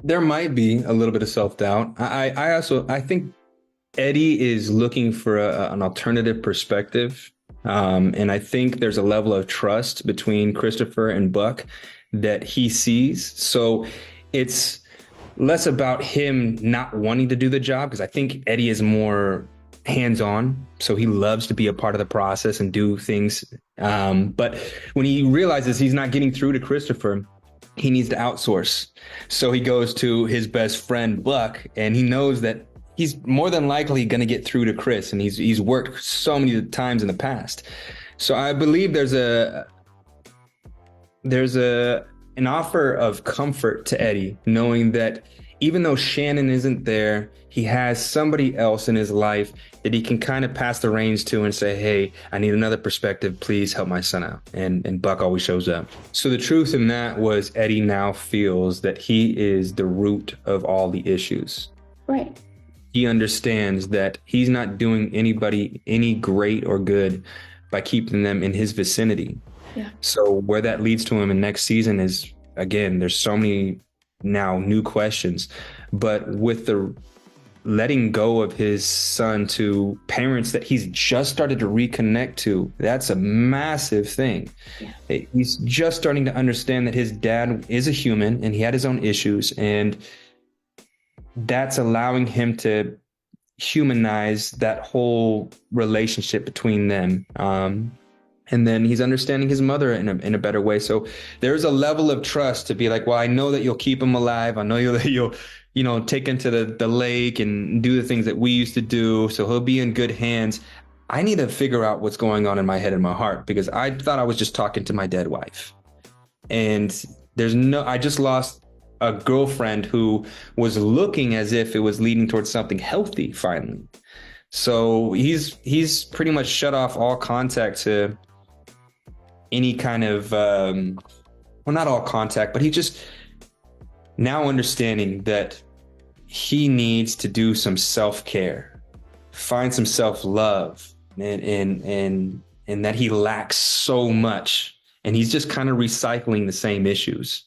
There might be a little bit of self-doubt. I think Eddie is looking for an alternative perspective. And I think there's a level of trust between Christopher and Buck that he sees. So it's less about him not wanting to do the job, because I think Eddie is more hands-on. So he loves to be a part of the process and do things. But when he realizes he's not getting through to Christopher, he needs to outsource. So he goes to his best friend, Buck, and he knows that he's more than likely going to get through to Chris. And he's worked so many times in the past. So I believe there's an offer of comfort to Eddie, knowing that even though Shannon isn't there, he has somebody else in his life that he can kind of pass the reins to and say, hey, I need another perspective. Please help my son out. And Buck always shows up. So the truth in that was Eddie now feels that he is the root of all the issues. Right. He understands that he's not doing anybody any great or good by keeping them in his vicinity. Yeah. So where that leads to him in next season is, again, there's so many now new questions, but with the letting go of his son to parents that he's just started to reconnect to, that's a massive thing. Yeah. He's just starting to understand that his dad is a human and he had his own issues, and that's allowing him to humanize that whole relationship between them. And then he's understanding his mother in a better way. So there's a level of trust to be like, well, I know that you'll keep him alive. I know that you'll take him to the lake and do the things that we used to do. So he'll be in good hands. I need to figure out what's going on in my head and my heart, because I thought I was just talking to my dead wife. And I just lost a girlfriend who was looking as if it was leading towards something healthy finally. So he's pretty much shut off all contact to any kind of, well, not all contact, but he just now understanding that he needs to do some self-care, find some self-love, and that he lacks so much. And he's just kind of recycling the same issues.